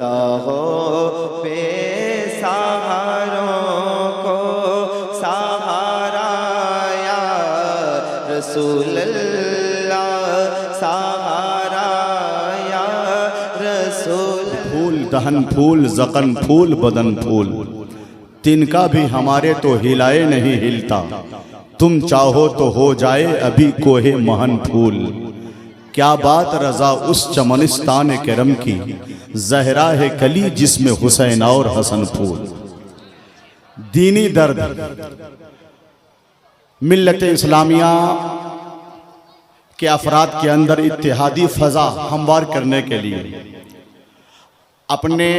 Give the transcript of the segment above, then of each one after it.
ہو بے سہاروں کو سہارا یا رسول اللہ، سہارا یا رسول اللہ۔ پھول دہن پھول زقن پھول بدن پھول، تن کا بھی ہمارے تو ہلائے نہیں ہلتا، تم چاہو تو ہو جائے ابھی کوہ مہن پھول۔ کیا بات رضا اس چمنستان کرم کی، زہرا ہے کلی جس میں حسین اور حسن پھول۔ دینی درد ملت اسلامیہ کے افراد کے اندر اتحادی فضا ہموار کرنے کے لیے، اپنے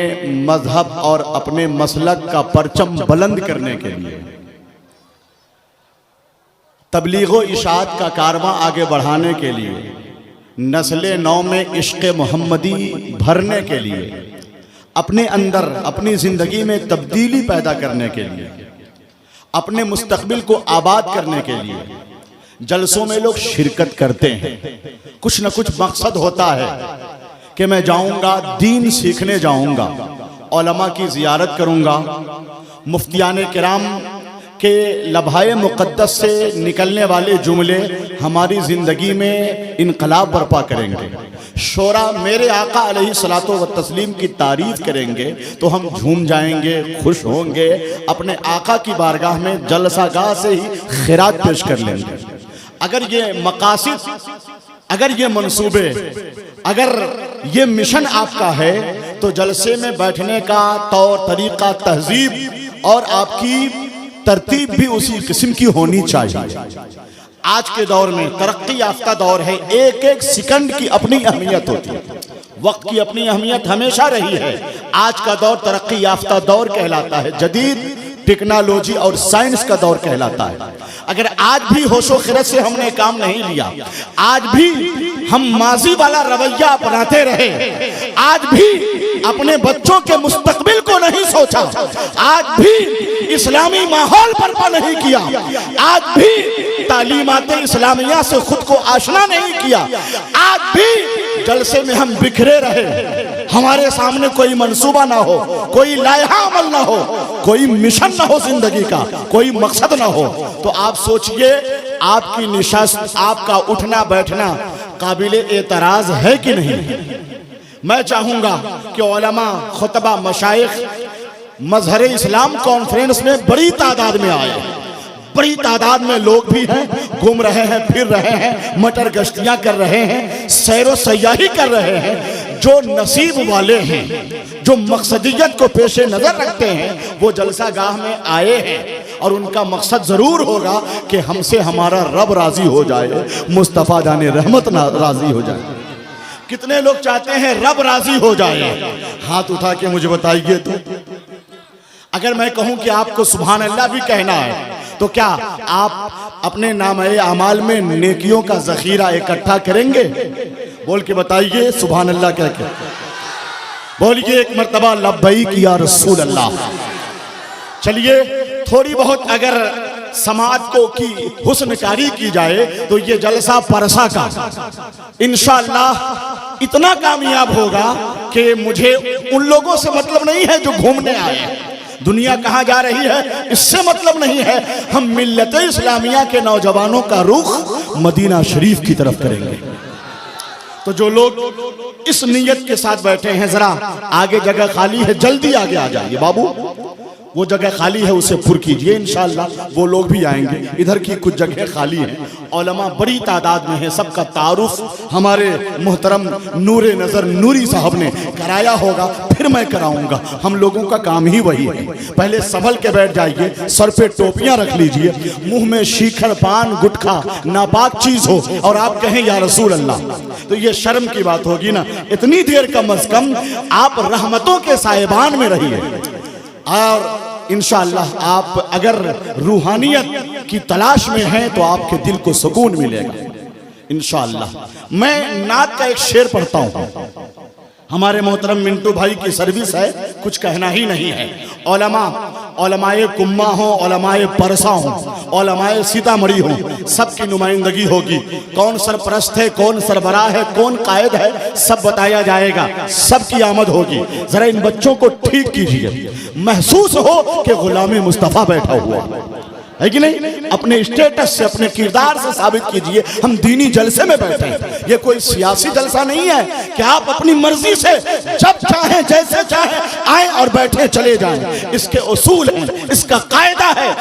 مذہب اور اپنے مسلک کا پرچم بلند کرنے کے لیے، تبلیغ و اشاعت کا کارواں آگے بڑھانے کے لیے، نسل نو میں عشق محمدی بھرنے کے لیے، اپنے اندر اپنی زندگی میں تبدیلی پیدا کرنے کے لیے، اپنے مستقبل کو آباد کرنے کے لیے جلسوں میں لوگ شرکت کرتے ہیں۔ کچھ نہ کچھ مقصد ہوتا ہے کہ میں جاؤں گا دین سیکھنے جاؤں گا، علماء کی زیارت کروں گا، مفتیان کرام کہ لبھائے مقدس سے نکلنے والے جملے ہماری زندگی میں انقلاب برپا کریں گے، شورا میرے آقا علیہ الصلوۃ والتسلیم کی تعریف کریں گے تو ہم جھوم جائیں گے، خوش ہوں گے، اپنے آقا کی بارگاہ میں جلسہ گاہ سے ہی خیرات پیش کر لیں گے۔ اگر یہ مقاصد، اگر یہ منصوبے، اگر یہ مشن آپ کا ہے تو جلسے میں بیٹھنے کا طور طریقہ، تہذیب اور آپ کی ترتیب بھی اسی قسم کی ہونی چاہیے۔ آج کے دور میں ترقی یافتہ دور ہے، ایک ایک سیکنڈ کی اپنی اہمیت ہوتی ہے، وقت کی اپنی اہمیت ہمیشہ رہی ہے۔ آج کا دور ترقی یافتہ دور کہلاتا ہے، جدید ٹیکنالوجی اور سائنس کا دور کہلاتا ہے۔ اگر آج بھی ہوش و خرد سے ہم نے کام نہیں لیا، آج بھی ہم ماضی والا رویہ اپناتے رہے، آج بھی اپنے بچوں کے مستقبل کو نہیں سوچا، آج بھی اسلامی ماحول برپا نہیں کیا، آج بھی تعلیمات اسلامیہ سے خود کو آشنا نہیں کیا، آج بھی جلسے میں ہم بکھرے رہے، ہمارے سامنے کوئی منصوبہ نہ ہو، کوئی لائحہ عمل نہ ہو، کوئی مشن نہ ہو زندگی کا، کوئی مقصد نہ ہو، تو آپ سوچئے آپ کی نشست، آپ کا اٹھنا بیٹھنا قابل اعتراض ہے کہ نہیں؟ میں چاہوں گا کہ علماء، خطبہ، مشائخ مظہر اسلام کانفرنس میں بڑی تعداد میں آئے، بڑی تعداد میں لوگ بھی ہیں، گھوم رہے ہیں، پھر رہے ہیں، مٹر گشتیاں کر رہے ہیں، سیر و سیاحی کر رہے ہیں۔ جو نصیب والے ہیں، جو مقصدیت کو پیش نظر رکھتے ہیں، وہ جلسہ گاہ میں آئے ہیں اور ان کا مقصد ضرور ہوگا کہ ہم سے ہمارا رب راضی ہو جائے، مصطفیٰ جان رحمت راضی ہو جائے۔ کتنے لوگ چاہتے ہیں رب راضی ہو جائے؟ ہاتھ اٹھا کے مجھے بتائیے تو۔ اگر میں کہوں کہ آپ کو سبحان اللہ بھی کہنا ہے تو کیا آپ اپنے نامہ اعمال میں نیکیوں کا ذخیرہ اکٹھا کریں گے؟ بول کے بتائیے سبحان اللہ کہہ کے، بولیے ایک مرتبہ لبیک یا رسول اللہ۔ چلیے تھوڑی بہت اگر سماعت کو کی حسن کاری کی جائے تو یہ جلسہ پرسا کا انشاءاللہ اتنا کامیاب ہوگا کہ مجھے ان لوگوں سے مطلب نہیں ہے جو گھومنے آئے ہیں، دنیا کہاں جا رہی ہے اس سے مطلب نہیں ہے، ہم ملت اسلامیہ کے نوجوانوں کا رخ مدینہ شریف کی طرف کریں گے۔ تو جو لوگ اس نیت کے ساتھ بیٹھے ہیں ذرا آگے جگہ خالی ہے، جلدی آگے آ جائیے بابو، وہ جگہ خالی ہے اسے پر کیجئے، انشاءاللہ وہ لوگ بھی آئیں گے۔ ادھر کی کچھ جگہ خالی ہیں، علماء بڑی تعداد میں ہیں، سب کا تعارف ہمارے محترم نور نظر نوری صاحب نے کرایا ہوگا، پھر میں کراؤں گا، ہم لوگوں کا کام ہی وہی ہے۔ پہلے سنبھل کے بیٹھ جائیے، سر پہ ٹوپیاں رکھ لیجئے، منہ میں شیکھر پان گٹکھا ناپاک چیز ہو اور آپ کہیں یا رسول اللہ تو یہ شرم کی بات ہوگی نا۔ اتنی دیر کم از کم آپ رحمتوں کے سائبان میں رہیے، اور انشاءاللہ آپ اگر روحانیت کی تلاش میں ہیں تو آپ کے دل کو سکون ملے گا انشاءاللہ۔ میں نعت کا ایک شعر پڑھتا ہوں، ہمارے محترم منٹو بھائی کی سروس ہے، کچھ کہنا ہی نہیں ہے۔ علماء علمائے کما ہوں، علمائے پرسا ہوں، علمائے سیتامڑھی ہوں، سب کی نمائندگی ہوگی۔ کون سرپرست ہے، کون سربراہ ہے، کون قائد ہے، سب بتایا جائے گا، سب کی آمد ہوگی۔ ذرا ان بچوں کو ٹھیک کیجئے، محسوس ہو کہ غلام مصطفیٰ بیٹھا ہوا ہے کہ نہیں؟ اپنے اسٹیٹس سے، اپنے کردار سے ثابت کیجئے ہم دینی جلسے میں بیٹھے ہیں، یہ کوئی سیاسی جلسہ نہیں ہے کہ آپ اپنی مرضی سے جب چاہیں جیسے چاہیں آئیں اور بیٹھے چلے جائیں۔ اس کے اصول ہیں، اس کا قاعدہ ہے۔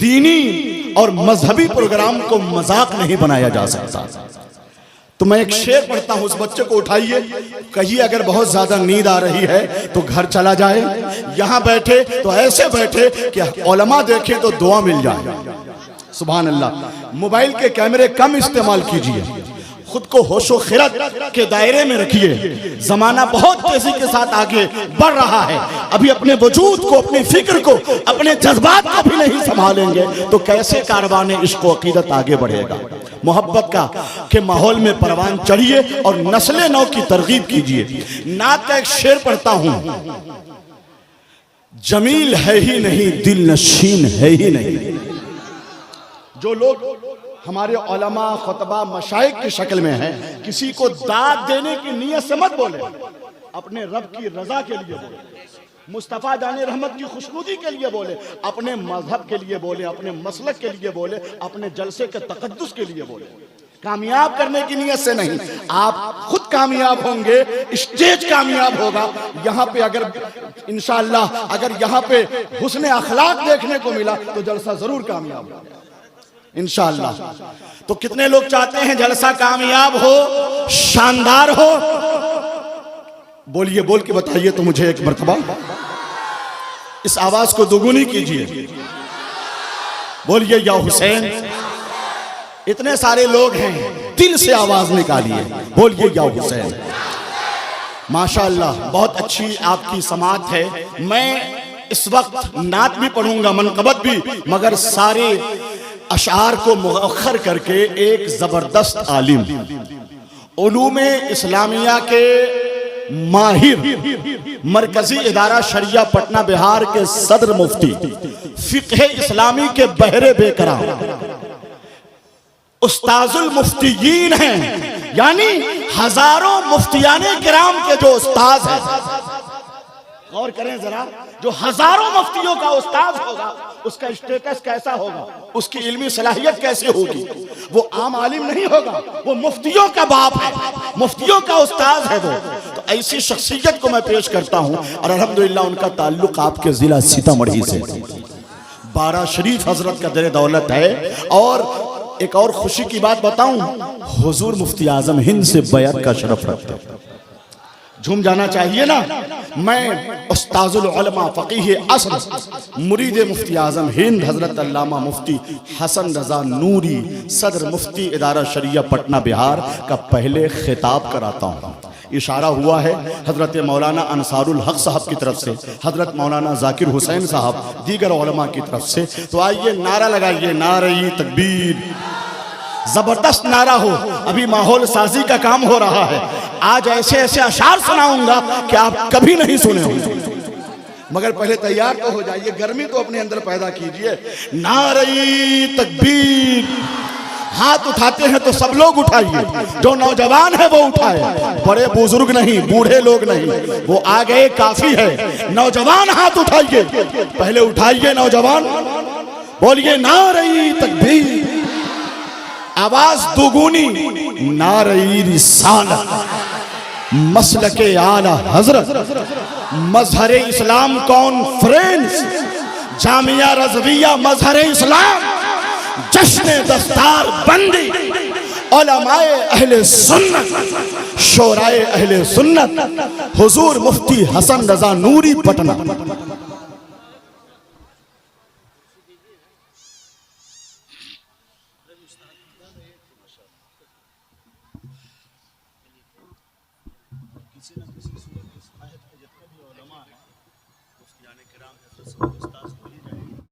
دینی اور مذہبی پروگرام کو مذاق نہیں بنایا جا سکتا۔ تو میں ایک شعر پڑھتا ہوں، اس بچے کو اٹھائیے، کہیے اگر بہت زیادہ نیند آ رہی ہے تو گھر چلا جائے، یہاں بیٹھے تو ایسے بیٹھے کہ علماء دیکھیں تو دعا مل جائے۔ سبحان اللہ۔ موبائل کے کیمرے کم استعمال کیجئے، خود کو ہوش و خرد کے دائرے میں رکھیے۔ زمانہ بہت تیزی کے ساتھ آگے بڑھ رہا ہے، ابھی اپنے وجود کو، اپنی فکر کو، اپنے جذبات کو بھی نہیں سنبھالیں گے تو کیسے کاروان عشق و عقیدت آگے بڑھے گا؟ محبت کا کہ ماحول میں پروان چڑھیے اور نسل نو کی ترغیب کیجئے۔ نعت کا ایک شعر پڑھتا ہوں، جمیل ہے ہی نہیں دل نشین ہے ہی نہیں۔ جو لوگ ہمارے علماء، خطبہ، مشائخ کی شکل میں ہیں، کسی کو داد دینے کی نیت سے مت بولے، اپنے رب کی رضا کے لیے بولے، مصطفیٰ جان رحمت کی خوشنودی کے لیے بولے، اپنے مذہب کے لیے بولے، اپنے مسلک کے لیے بولے، اپنے جلسے کے تقدس کے لیے بولے، کامیاب کرنے کی نیت سے نہیں۔ آپ خود کامیاب ہوں گے، اسٹیج کامیاب ہوگا۔ یہاں پہ اگر انشاءاللہ اگر یہاں پہ حسن اخلاق دیکھنے کو ملا تو جلسہ ضرور کامیاب ہوگا انشاءاللہ۔ تو کتنے لوگ چاہتے ہیں جلسہ کامیاب ہو، شاندار ہو؟ بولیے، بول کے بتائیے تو مجھے ایک مرتبہ۔ اس آواز کو دوگنی کیجئے، بولیے یا حسین۔ اتنے سارے لوگ ہیں، دل سے آواز نکالیے، بولیے یا حسین۔ ماشاءاللہ بہت اچھی آپ کی سماعت ہے۔ میں اس وقت نعت بھی پڑھوں گا، منقبت بھی، مگر سارے اشعار کو مؤخر کر کے ایک زبردست عالم، علوم اسلامیہ کے ماہر، مرکزی ادارہ شریعہ پٹنہ بہار کے صدر مفتی، فقہ اسلامی کے بحر بے کرام، استاذ المفتیین ہیں، یعنی ہزاروں مفتیان کرام کے جو استاذ ہیں۔ غور کریں ذرا، جو ہزاروں مفتیوں کا استاذ ہوگا اس کا اسٹیٹس کیسا ہوگا، اس کی علمی صلاحیت کیسی ہوگی؟ وہ عام عالم نہیں ہوگا، وہ مفتیوں کا باپ ہے، مفتیوں کا استاذ ہے وہ۔ تو ایسی شخصیت کو میں پیش کرتا ہوں، اور الحمدللہ ان کا تعلق آپ کے ضلع سیتامڑھی سے، بارہ شریف حضرت کا در دولت ہے۔ اور ایک اور خوشی کی بات بتاؤں، حضور مفتی اعظم ہند سے بیعت کا شرف رکھتے ہیں۔ جھوم جانا چاہیے نا۔ میں استاذ العلماء فقیہ اصل مرید مفتی اعظم ہند حضرت علامہ مفتی حسن رضا نوری صدر مفتی ادارہ شریعہ پٹنہ بہار کا پہلے خطاب کراتا ہوں۔ اشارہ ہوا ہے حضرت مولانا انصار الحق صاحب کی طرف سے، حضرت مولانا ذاکر حسین صاحب، دیگر علماء کی طرف سے۔ تو آئیے نعرہ لگائیے، نعرہ تکبیر، زبردست نعرہ ہو۔ ابھی ماحول سازی کا کام ہو رہا ہے، آج ایسے ایسے اشعار سناؤں گا کہ آپ کبھی نہیں سنے ہوں گے، مگر پہلے تیار تو ہو جائیے، گرمی تو اپنے اندر پیدا کیجئے۔ نعرہ تکبیر، ہاتھ اٹھاتے ہیں تو سب لوگ اٹھائیے، جو نوجوان ہے وہ اٹھائے، بڑے بزرگ نہیں، بوڑھے لوگ نہیں، وہ آگئے کافی ہے۔ نوجوان ہاتھ اٹھائیے، پہلے اٹھائیے نوجوان، بولیے نعرہ تکبیر، آواز دوگونی، نعرہ رسالت، مسلک اعلی حضرت، مظہر اسلام کانفرنس، جامعہ رضویہ مظہر اسلام، جشن دستار بندی، علماء اہل سنت، شورائ اہل سنت، حضور مفتی حسن رضا نوری پٹنہ۔ کسی نہ کسی صورت اس آیت کے جتنے بھی علماء ہیں، مفتیان کرام حضرت